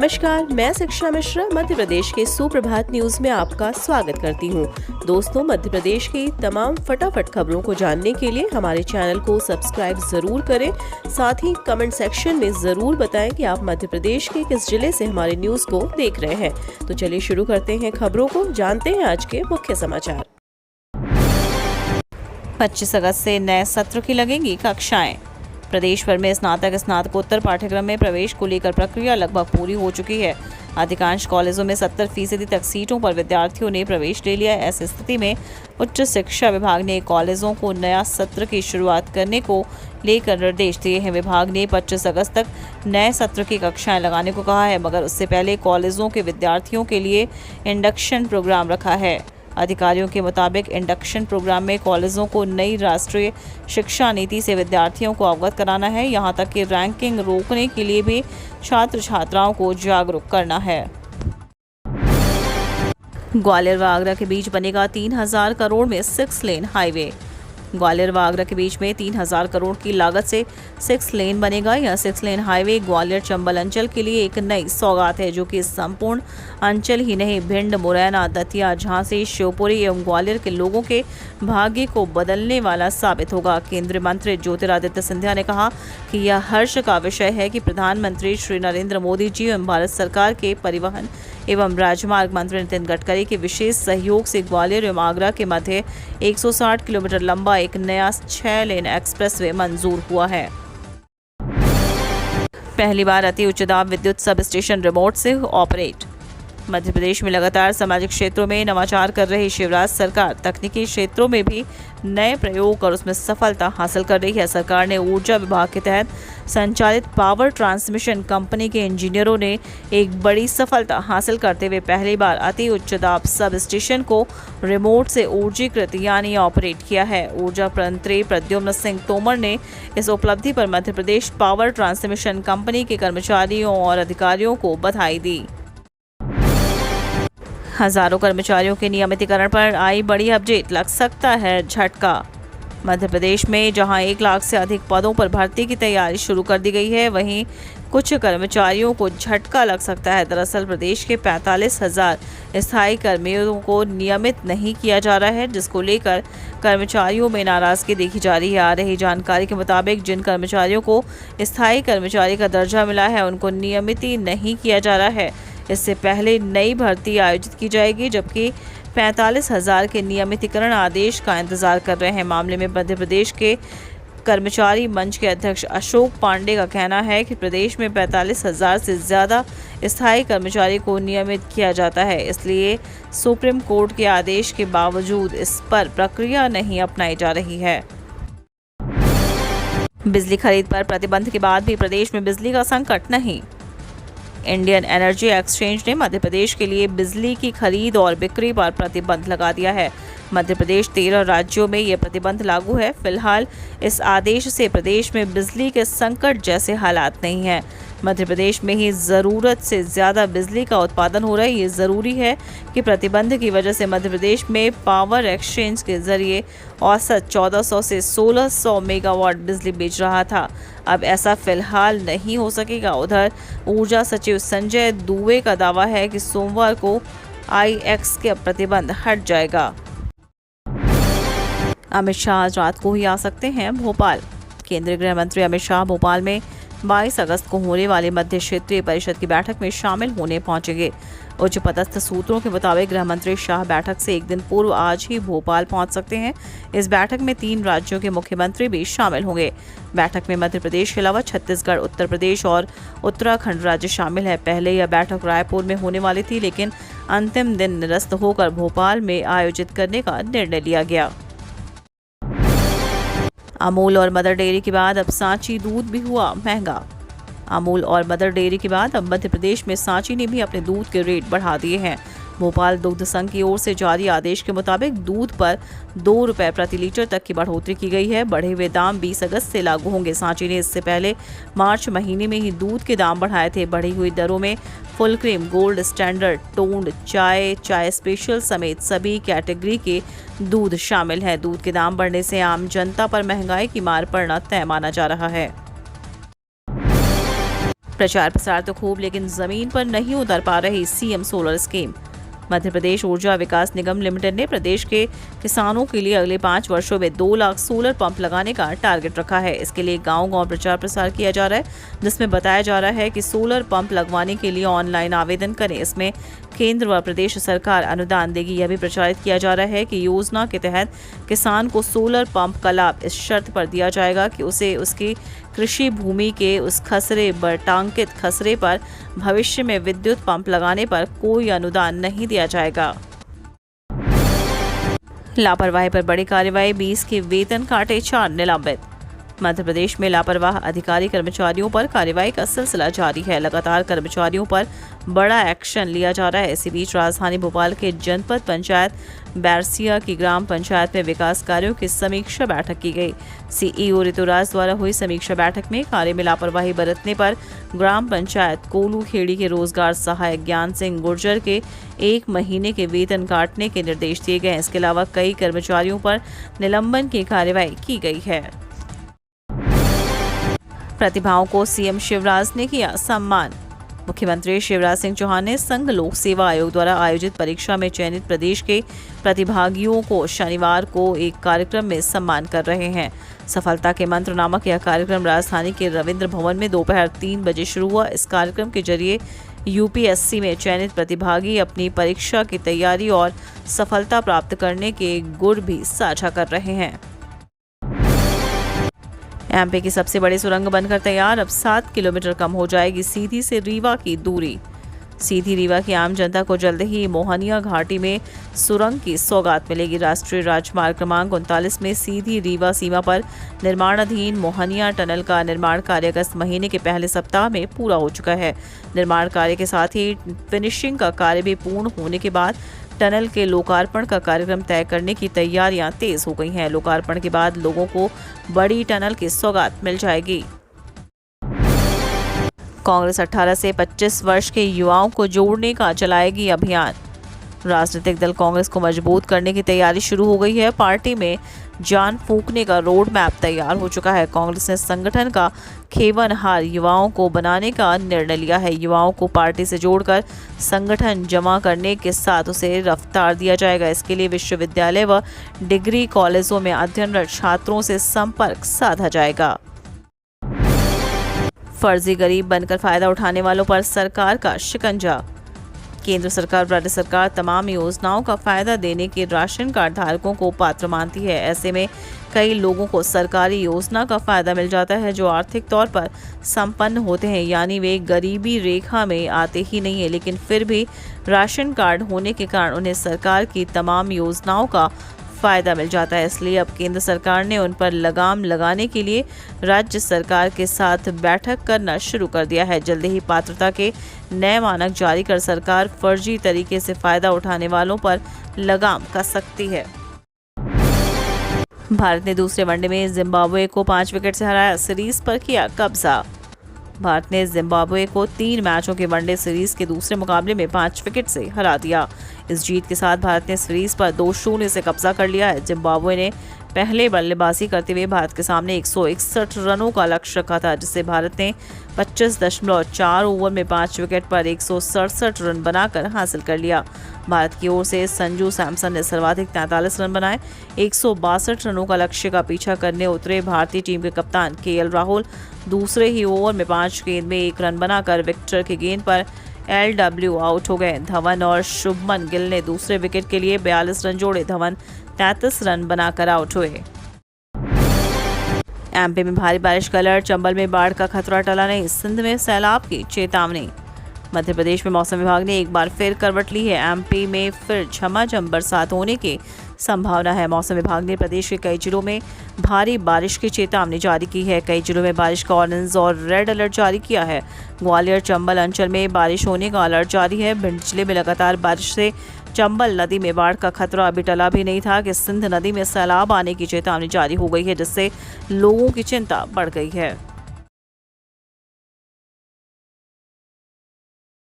नमस्कार, मैं शिक्षा मिश्रा मध्य प्रदेश के सुप्रभात न्यूज में आपका स्वागत करती हूँ। दोस्तों, मध्य प्रदेश की तमाम फटाफट खबरों को जानने के लिए हमारे चैनल को सब्सक्राइब जरूर करें। साथ ही कमेंट सेक्शन में जरूर बताएं कि आप मध्य प्रदेश के किस जिले से हमारे न्यूज को देख रहे हैं। तो चलिए शुरू करते हैं खबरों को, जानते हैं आज के मुख्य समाचार। 25 अगस्त से नए सत्र की लगेंगी कक्षाएं। प्रदेश भर में स्नातक स्नातकोत्तर पाठ्यक्रम में प्रवेश को लेकर प्रक्रिया लगभग पूरी हो चुकी है। अधिकांश कॉलेजों में 70% तक सीटों पर विद्यार्थियों ने प्रवेश ले लिया है। ऐसी स्थिति में उच्च शिक्षा विभाग ने कॉलेजों को नया सत्र की शुरुआत करने को लेकर निर्देश दिए हैं। विभाग ने 25 अगस्त तक नए सत्र की कक्षाएं लगाने को कहा है, मगर उससे पहले कॉलेजों के विद्यार्थियों के लिए इंडक्शन प्रोग्राम रखा है। अधिकारियों के मुताबिक इंडक्शन प्रोग्राम में कॉलेजों को नई राष्ट्रीय शिक्षा नीति से विद्यार्थियों को अवगत कराना है। यहां तक कि रैंकिंग रोकने के लिए भी छात्र छात्राओं को जागरूक करना है। ग्वालियर व आगरा के बीच बनेगा 3000 करोड़ में 6 लेन हाईवे। ग्वालियर व आगरा के बीच में 3000 करोड़ की लागत से 6 लेन बनेगा। यह 6 लेन हाईवे ग्वालियर चंबल अंचल के लिए एक नई सौगात है, जो कि संपूर्ण अंचल ही नहीं, भिंड, मुरैना, दतिया, झांसी, शिवपुरी एवं ग्वालियर के लोगों के भाग्य को बदलने वाला साबित होगा। केंद्रीय मंत्री ज्योतिरादित्य सिंधिया ने कहा कि यह हर्ष का विषय है कि प्रधानमंत्री श्री नरेंद्र मोदी जी एवं भारत सरकार के परिवहन एवं राजमार्ग मंत्री नितिन गडकरी के विशेष सहयोग से ग्वालियर एवं आगरा के मध्य 160 किलोमीटर लंबा एक नया 6 लेन एक्सप्रेसवे मंजूर हुआ है। पहली बार अति उच्च दाब विद्युत सब स्टेशन रिमोट से ऑपरेट। मध्य प्रदेश में लगातार सामाजिक क्षेत्रों में नवाचार कर रही शिवराज सरकार तकनीकी क्षेत्रों में भी नए प्रयोग और उसमें सफलता हासिल कर रही है। सरकार ने ऊर्जा विभाग के तहत संचालित पावर ट्रांसमिशन कंपनी के इंजीनियरों ने एक बड़ी सफलता हासिल करते हुए पहली बार अति उच्च दाब सब स्टेशन को रिमोट से ऊर्जीकृत यानी ऑपरेट किया है। ऊर्जा मंत्री प्रद्युम्न सिंह तोमर ने इस उपलब्धि पर Madhya Pradesh power transmission company के कर्मचारियों और अधिकारियों को बधाई दी। हजारों कर्मचारियों के नियमितीकरण पर आई बड़ी अपडेट, लग सकता है झटका। मध्य प्रदेश में जहां 1 लाख से अधिक पदों पर भर्ती की तैयारी शुरू कर दी गई है, वहीं कुछ कर्मचारियों को झटका लग सकता है। दरअसल प्रदेश के 45,000 स्थायी कर्मियों को नियमित नहीं किया जा रहा है, जिसको लेकर कर्मचारियों में नाराजगी देखी जा रही है। आ रही जानकारी के मुताबिक जिन कर्मचारियों को स्थायी कर्मचारी का दर्जा मिला है, उनको नियमित नहीं किया जा रहा है। इससे पहले नई भर्ती आयोजित की जाएगी, जबकि 45,000 के नियमितीकरण आदेश का इंतजार कर रहे हैं। मामले में मध्य प्रदेश के कर्मचारी मंच के अध्यक्ष अशोक पांडे का कहना है कि प्रदेश में 45,000 से ज़्यादा स्थायी कर्मचारी को नियमित किया जाता है, इसलिए सुप्रीम कोर्ट के आदेश के बावजूद इस पर प्रक्रिया नहीं अपनाई जा रही है। बिजली खरीद पर प्रतिबंध के बाद भी प्रदेश में बिजली का संकट नहीं। इंडियन एनर्जी एक्सचेंज ने मध्य प्रदेश के लिए बिजली की खरीद और बिक्री पर प्रतिबंध लगा दिया है। मध्य प्रदेश 13 राज्यों में ये प्रतिबंध लागू है। फिलहाल इस आदेश से प्रदेश में बिजली के संकट जैसे हालात नहीं हैं। मध्य प्रदेश में ही ज़रूरत से ज़्यादा बिजली का उत्पादन हो रहा है। ये ज़रूरी है कि प्रतिबंध की वजह से मध्य प्रदेश में पावर एक्सचेंज के जरिए औसत 1400 से 1600 मेगावाट बिजली बेच रहा था। अब ऐसा फिलहाल नहीं हो सकेगा। उधर ऊर्जा सचिव संजय दुबे का दावा है कि सोमवार को IX के प्रतिबंध हट जाएगा। अमित शाह आज रात को ही आ सकते हैं भोपाल। केंद्रीय गृह मंत्री अमित शाह भोपाल में 22 अगस्त को होने वाली मध्य क्षेत्रीय परिषद की बैठक में शामिल होने पहुंचेंगे। उच्च पदस्थ सूत्रों के मुताबिक गृह मंत्री शाह बैठक से एक दिन पूर्व आज ही भोपाल पहुंच सकते हैं। इस बैठक में 3 राज्यों के मुख्यमंत्री भी शामिल होंगे। बैठक में मध्य प्रदेश के अलावा छत्तीसगढ़, उत्तर प्रदेश और उत्तराखंड राज्य शामिल है। पहले यह बैठक रायपुर में होने वाली थी, लेकिन अंतिम दिन निरस्त होकर भोपाल में आयोजित करने का निर्णय लिया गया। अमूल और मदर डेयरी के बाद अब सांची दूध भी हुआ महंगा। अमूल और मदर डेयरी के बाद अब मध्य प्रदेश में सांची ने भी अपने दूध के रेट बढ़ा दिए हैं। भोपाल दुग्ध संघ की ओर से जारी आदेश के मुताबिक दूध पर 2 रुपए प्रति लीटर तक की बढ़ोतरी की गई है। बढ़े हुए दाम 20 अगस्त से लागू होंगे। सांची ने इससे पहले मार्च महीने में ही दूध के दाम बढ़ाए थे। बढ़ी हुई दरों में full cream, gold standard, toned, चाय स्पेशल समेत सभी कैटेगरी के दूध शामिल है। दूध के दाम बढ़ने से आम जनता पर महंगाई की मार पड़ना तय माना जा रहा है। प्रचार प्रसार तो खूब, लेकिन जमीन पर नहीं उतर पा रही CM solar scheme. Madhya Pradesh ऊर्जा विकास निगम लिमिटेड ने प्रदेश के किसानों के लिए अगले 5 वर्षों में 2 लाख सोलर पंप लगाने का टारगेट रखा है। इसके लिए गांव-गांव प्रचार प्रसार किया जा रहा है, जिसमें बताया जा रहा है कि सोलर पंप लगवाने के लिए ऑनलाइन आवेदन करें। इसमें केंद्र व प्रदेश सरकार अनुदान देगी। यह भी प्रचारित किया जा रहा है कि योजना के तहत किसान को सोलर पंप का लाभ इस शर्त पर दिया जाएगा कि उसे उसकी कृषि भूमि के उस खसरे बटांकित खसरे पर भविष्य में विद्युत पंप लगाने पर कोई अनुदान नहीं दिया जाएगा। लापरवाही पर बड़ी कार्रवाई, 20 के वेतन काटे, 4 निलंबित। मध्य प्रदेश में लापरवाह अधिकारी कर्मचारियों पर कार्रवाई का सिलसिला जारी है। लगातार कर्मचारियों पर बड़ा एक्शन लिया जा रहा है। इसी बीच राजधानी भोपाल के जनपद पंचायत बैरसिया की ग्राम पंचायत में विकास कार्यों की समीक्षा बैठक की गई। सीईओ ऋतुराज द्वारा हुई समीक्षा बैठक में कार्य में लापरवाही बरतने पर ग्राम पंचायत कोलू खेड़ी के रोजगार सहायक ज्ञान सिंह गुर्जर के 1 महीने के वेतन काटने के निर्देश दिए गए। इसके अलावा कई कर्मचारियों पर निलंबन की कार्रवाई की गई है। प्रतिभाओं को सीएम शिवराज ने किया सम्मान। मुख्यमंत्री शिवराज सिंह चौहान ने संघ लोक सेवा आयोग द्वारा आयोजित परीक्षा में चयनित प्रदेश के प्रतिभागियों को शनिवार को एक कार्यक्रम में सम्मान कर रहे हैं। सफलता के मंत्र नामक यह कार्यक्रम राजधानी के रविंद्र भवन में दोपहर 3 बजे शुरू हुआ। इस कार्यक्रम के जरिए यूपीएससी में चयनित प्रतिभागी अपनी परीक्षा की तैयारी और सफलता प्राप्त करने के गुर भी साझा कर रहे हैं। एमपी की सबसे बड़ी सुरंग बनकर तैयार, अब 7 किलोमीटर कम हो जाएगी सीधी से रीवा की दूरी। सीधी रीवा की आम जनता को जल्द ही मोहनिया घाटी में सुरंग की सौगात मिलेगी। राष्ट्रीय राजमार्ग क्रमांक 39 में सीधी रीवा सीमा पर निर्माणाधीन मोहनिया टनल का निर्माण कार्य अगस्त महीने के पहले सप्ताह में पूरा हो चुका है। निर्माण कार्य के साथ ही फिनिशिंग का कार्य भी पूर्ण होने के बाद टनल के लोकार्पण का कार्यक्रम तय करने की तैयारियां तेज हो गई हैं। लोकार्पण के बाद लोगों को बड़ी टनल की सौगात मिल जाएगी। कांग्रेस 18 से 25 वर्ष के युवाओं को जोड़ने का चलाएगी अभियान। राजनीतिक दल कांग्रेस को मजबूत करने की तैयारी शुरू हो गई है। पार्टी में जान फूंकने का रोड मैप तैयार हो चुका है। कांग्रेस ने संगठन का खेवनहार युवाओं को बनाने का निर्णय लिया है। युवाओं को पार्टी से जोड़कर संगठन जमा करने के साथ उसे रफ्तार दिया जाएगा। इसके लिए विश्वविद्यालय व डिग्री कॉलेजों में अध्ययनरत छात्रों से संपर्क साधा जाएगा। फर्जी गरीब बनकर फायदा उठाने वालों पर सरकार का शिकंजा। केंद्र सरकार राज्य सरकार तमाम योजनाओं का फायदा देने के राशन कार्ड धारकों को पात्र मानती है। ऐसे में कई लोगों को सरकारी योजना का फायदा मिल जाता है जो आर्थिक तौर पर संपन्न होते हैं, यानी वे गरीबी रेखा में आते ही नहीं है, लेकिन फिर भी राशन कार्ड होने के कारण उन्हें सरकार की तमाम योजनाओं का फायदा मिल जाता है। इसलिए अब केंद्र सरकार ने उन पर लगाम लगाने के लिए राज्य सरकार के साथ बैठक करना शुरू कर दिया है। जल्द ही पात्रता के नए मानक जारी कर सरकार फर्जी तरीके से फायदा उठाने वालों पर लगाम कस सकती है। भारत ने दूसरे वनडे में जिम्बाब्वे को 5 विकेट से हराया, सीरीज पर किया कब्जा। भारत ने जिम्बाब्वे को 3 मैचों के वनडे सीरीज के दूसरे मुकाबले में 5 विकेट से हरा दिया। इस जीत के साथ भारत ने सीरीज पर 2-0 से कब्जा कर लिया है। जिम्बाब्वे ने पहले बल्लेबाजी करते हुए भारत के सामने 161 रनों का लक्ष्य रखा था, जिससे भारत ने 25.4 ओवर में 5 विकेट पर 167 रन बनाकर हासिल कर लिया। भारत की ओर से संजू सैमसन ने सर्वाधिक 43 रन बनाए। 162 रनों का लक्ष्य का पीछा करने उतरे भारतीय टीम के कप्तान केएल राहुल दूसरे ही ओवर में 5 गेंद में 1 रन बनाकर विक्टर की गेंद पर LW आउट हो गए। धवन और शुभमन गिल ने दूसरे विकेट के लिए 42 रन जोड़े। धवन 33 रन बनाकर आउट हुए। एमपी में भारी बारिश का अलर्ट, चंबल में बाढ़ का खतरा टला नहीं, सिंध में सैलाब की चेतावनी। मध्य प्रदेश में मौसम विभाग ने एक बार फिर करवट ली है। एमपी में फिर झमाझम बरसात होने की संभावना है। मौसम विभाग ने प्रदेश के कई जिलों में भारी बारिश की चेतावनी जारी की है। कई जिलों में बारिश का ऑरेंज और रेड अलर्ट जारी किया है। ग्वालियर चंबल अंचल में बारिश होने का अलर्ट जारी है। भिंड जिले में लगातार बारिश से चंबल नदी में बाढ़ का खतरा अभी टला भी नहीं था कि सिंध नदी में सैलाब आने की चेतावनी जारी हो गई है, जिससे लोगों की चिंता बढ़ गई है।